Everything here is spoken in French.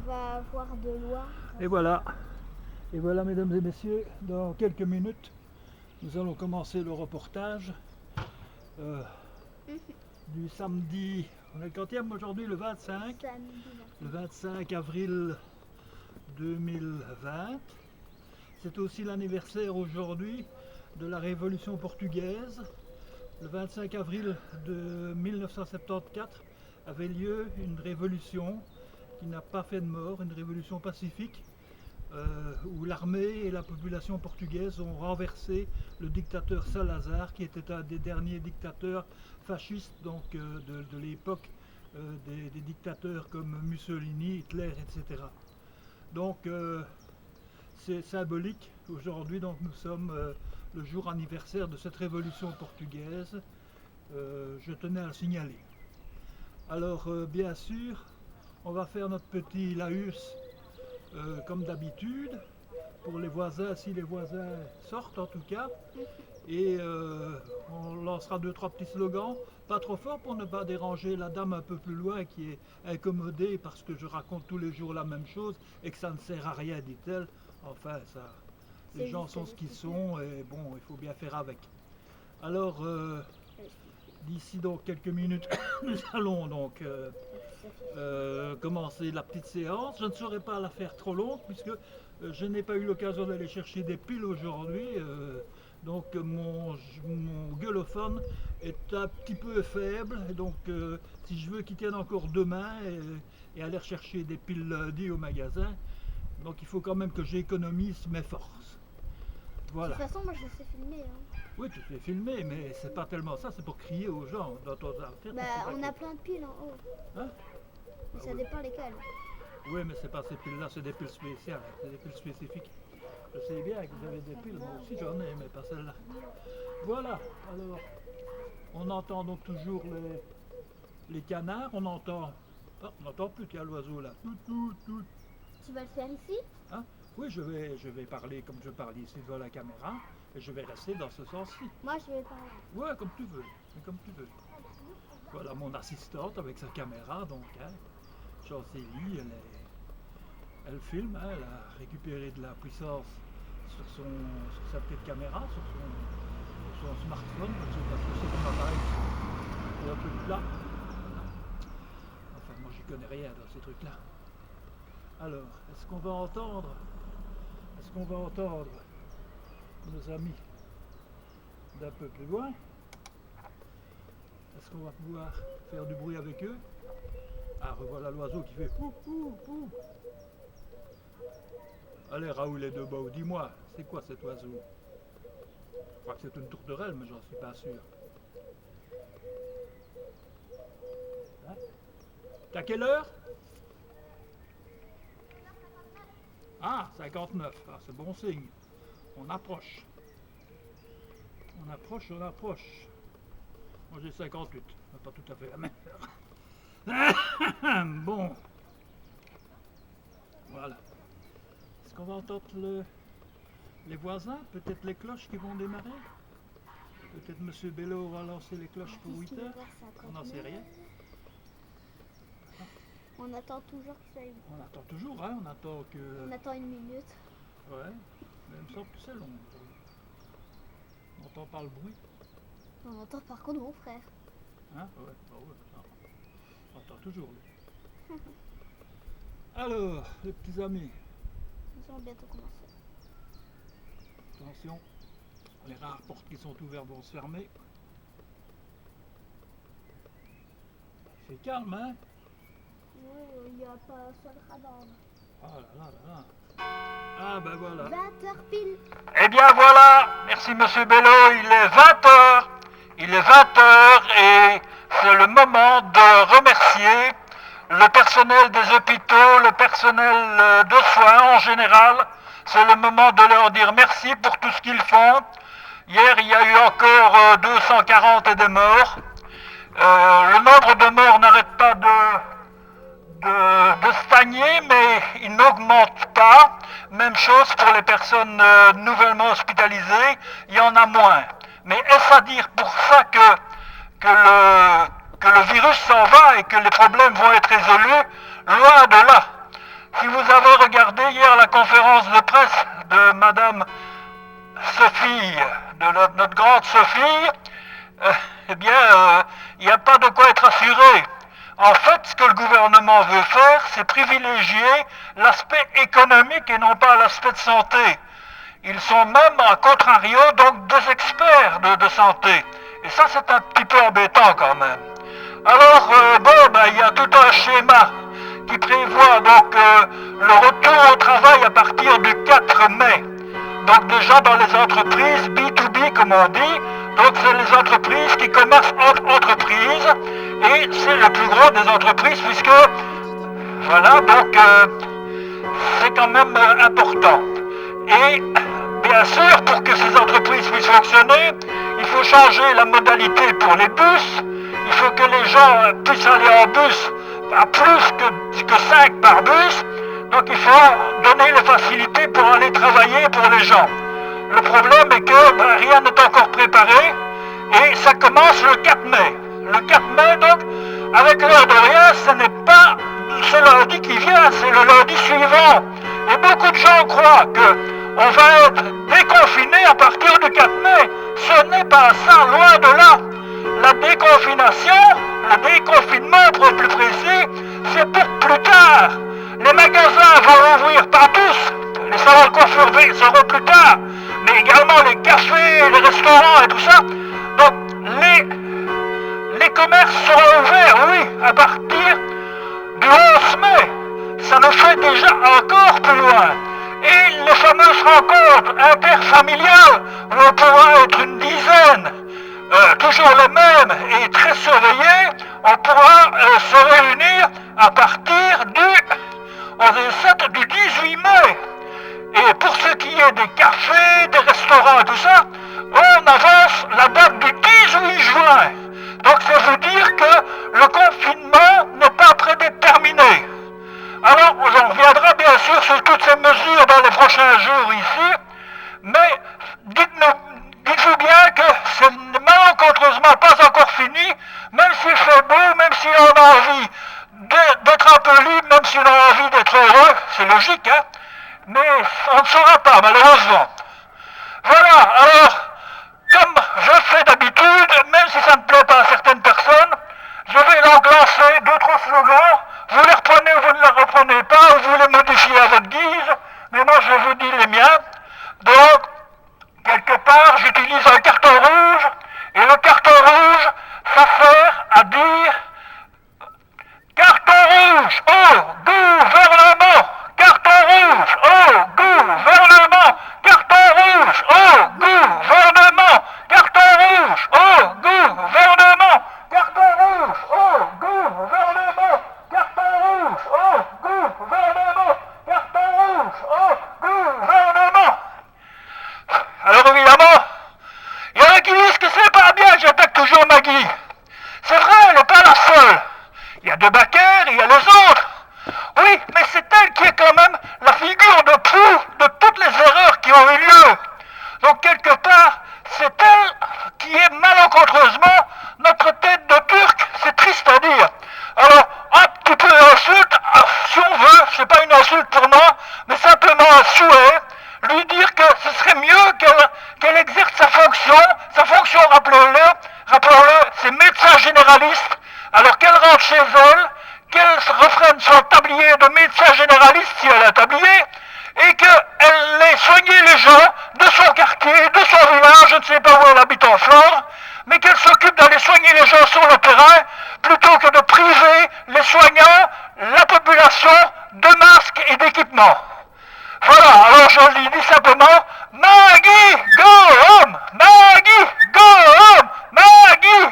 va avoir de l'eau. Et voilà, mesdames et messieurs, dans quelques minutes, nous allons commencer le reportage du samedi. On est le quantième aujourd'hui, le 25. Le 25 avril 2020. C'est aussi l'anniversaire aujourd'hui de la Révolution portugaise. Le 25 avril de 1974 avait lieu une révolution qui n'a pas fait de mort, une révolution pacifique où l'armée et la population portugaise ont renversé le dictateur Salazar, qui était un des derniers dictateurs fascistes donc, de l'époque des dictateurs comme Mussolini, Hitler, etc. Donc c'est symbolique. Aujourd'hui, donc, nous sommes le jour anniversaire de cette révolution portugaise. Je tenais à le signaler. Alors, bien sûr, on va faire notre petit laus comme d'habitude pour les voisins, si les voisins sortent en tout cas. Et on lancera 2-3 petits slogans, pas trop fort pour ne pas déranger la dame un peu plus loin qui est incommodée parce que je raconte tous les jours la même chose et que ça ne sert à rien, dit-elle. Enfin, ça, les gens sont ce qu'ils sont et bon, il faut bien faire avec. Alors, d'ici donc quelques minutes, nous allons donc commencer la petite séance. Je ne saurais pas la faire trop longue puisque je n'ai pas eu l'occasion d'aller chercher des piles aujourd'hui. Donc mon gueulophone est un petit peu faible. Et donc si je veux qu'il tienne encore demain et aller chercher des piles lundi au magasin, donc il faut quand même que j'économise mes forces. Voilà. De toute façon, moi je sais filmer. Hein. Oui, tu te fais filmer, mais c'est pas tellement ça, c'est pour crier aux gens dans ton affaire. Bah, on a plein de piles en haut. Hein? Mais ça dépend lesquelles. Oui, mais c'est pas ces piles-là, c'est des piles spéciales, c'est des piles spécifiques. Je sais bien que vous avez des piles, moi aussi j'en ai, mais pas celle-là. Voilà, alors, on entend donc toujours les canards, on entend... Oh, on n'entend plus, tiens, l'oiseau là. Tout. Tu vas le faire ici? Hein? Oui, je vais parler comme je parle ici devant la caméra, et je vais rester dans ce sens-ci. Moi, je vais parler. Ouais, comme tu veux, comme tu veux. Voilà mon assistante avec sa caméra, donc, hein, Chancellie, elle filme, hein, elle a récupéré de la puissance sur sa petite caméra, sur son smartphone, parce que c'est un appareil un peu plat. Enfin, moi j'y connais rien dans ces trucs-là. Alors, est-ce qu'on va entendre nos amis d'un peu plus loin? Est-ce qu'on va pouvoir faire du bruit avec eux? Ah, revoilà l'oiseau qui fait pou pou pou. Allez, Raoul et Debout, dis-moi, c'est quoi cet oiseau? Je crois que c'est une tourterelle, mais j'en suis pas sûr. Hein? T'as quelle heure? Ah, 59. Ah, c'est bon signe. On approche. On approche. Moi j'ai 58. Pas tout à fait la même heure. Bon. Voilà. Est-ce qu'on va entendre les voisins? Peut-être les cloches qui vont démarrer? Peut-être Monsieur Bello va lancer les cloches pour 8 heures? On n'en sait rien. On attend toujours que ça aille. On attend toujours, hein? On attend une minute. Ouais, mais il me semble que c'est long. On n'entend pas le bruit. On entend par contre mon frère. Hein? Ouais, bah ouais, ça. On entend toujours lui. Alors, les petits amis. Nous allons bientôt commencer. Attention, les rares portes qui sont ouvertes vont se fermer. C'est calme, hein? Oui, il n'y a pas un seul radar. Ah là. Ah ben voilà. 20h pile. Eh bien voilà, merci Monsieur Bello, il est 20h. Il est 20h et c'est le moment de remercier le personnel des hôpitaux, le personnel de soins en général. C'est le moment de leur dire merci pour tout ce qu'ils font. Hier, il y a eu encore 240 et des morts. Le nombre de morts n'arrête pas de stagner, mais il n'augmente pas. Même chose pour les personnes nouvellement hospitalisées, il y en a moins. Mais est-ce à dire pour ça que le virus s'en va et que les problèmes vont être résolus? Loin de là. Si regardé hier la conférence de presse de Madame Sophie, notre grande Sophie, eh bien, il n'y a pas de quoi être assuré. En fait, ce que le gouvernement veut faire, c'est privilégier l'aspect économique et non pas l'aspect de santé. Ils sont même, à contrario, donc des experts de santé. Et ça, c'est un petit peu embêtant quand même. Alors, il y a tout un schéma qui prévoit donc le retour au travail à partir du 4 mai. Donc déjà dans les entreprises B2B comme on dit, donc c'est les entreprises qui commercent entre entreprises et c'est le plus gros des entreprises puisque voilà, donc c'est quand même important. Et bien sûr, pour que ces entreprises puissent fonctionner, il faut changer la modalité pour les bus, il faut que les gens puissent aller en bus à plus que 5 par bus, donc il faut donner les facilités pour aller travailler pour les gens. Le problème est que rien n'est encore préparé et ça commence le 4 mai. Le 4 mai, donc, avec l'heure de rien, ce n'est pas ce lundi qui vient, c'est le lundi suivant. Et beaucoup de gens croient qu'on va être déconfiné à partir du 4 mai. Ce n'est pas ça, loin de là. La déconfination, le déconfinement pour être plus précis, c'est pour plus tard. Les magasins vont ouvrir pas tous, les salons de coiffure seront plus tard, mais également les cafés, les restaurants et tout ça. Donc les commerces seront ouverts, oui, à partir du 11 mai. Ça nous fait déjà encore plus loin. Et les fameuses rencontres interfamiliales où on pourra être une dizaine, toujours les mêmes et très surveillés, on pourra se réunir à partir du 18 mai. Et pour ce qui est des cafés, des restaurants et tout ça, on avance la date du 18 juin. Donc ça veut dire que le confinement n'est pas prédéterminé. Alors on reviendra bien sûr sur toutes ces mesures dans les prochains jours ici, mais dites-vous bien que c'est malencontreusement pas encore fini, même s'il fait beau, même si on a envie d'être un peu libre, même si on a envie d'être heureux, c'est logique, hein, mais on ne saura pas malheureusement. Voilà, alors, comme je fais d'habitude, même si ça ne plaît pas à certaines personnes, je vais leur glancer 2-3 slogans, vous les reprenez ou vous ne les reprenez pas, ou vous les modifiez à votre guise, mais moi je vous dis les miens. Donc, quelque part, j'utilise un carton rouge, et le carton rouge, ça sert à dire carton rouge au gouvernement, carton rouge au gouvernement, carton rouge au gouvernement, carton rouge au gouvernement, carton rouge au gouvernement, carton rouge au gouvernement, carton rouge au gouvernement. Alors évidemment, il y en a qui disent que c'est pas bien que j'attaque toujours Maggie. C'est vrai, elle n'est pas la seule. Il y a De Backer, il y a les autres. Oui, mais c'est elle qui est quand même la figure de proue de toutes les erreurs qui ont eu lieu. Donc quelque part, c'est elle qui est malencontreusement notre tête de turc. C'est triste à dire. Alors, un petit peu d'insulte, si on veut, c'est pas une insulte pour moi, mais simplement un souhait, lui dire que ce serait mieux qu'elle exerce sa fonction, rappelons-le, c'est médecin généraliste, alors qu'elle rentre chez elle, qu'elle refrène son tablier de médecin généraliste si elle a un tablier, et qu'elle ait soigné les gens de son quartier, de son village, je ne sais pas où elle habite en Flandre, mais qu'elle s'occupe d'aller soigner les gens sur le terrain, plutôt que de priver les soignants, la population, de masques et d'équipements. Voilà, alors je lui dis simplement, Maggie, go home! Maggie, go home! Maggie,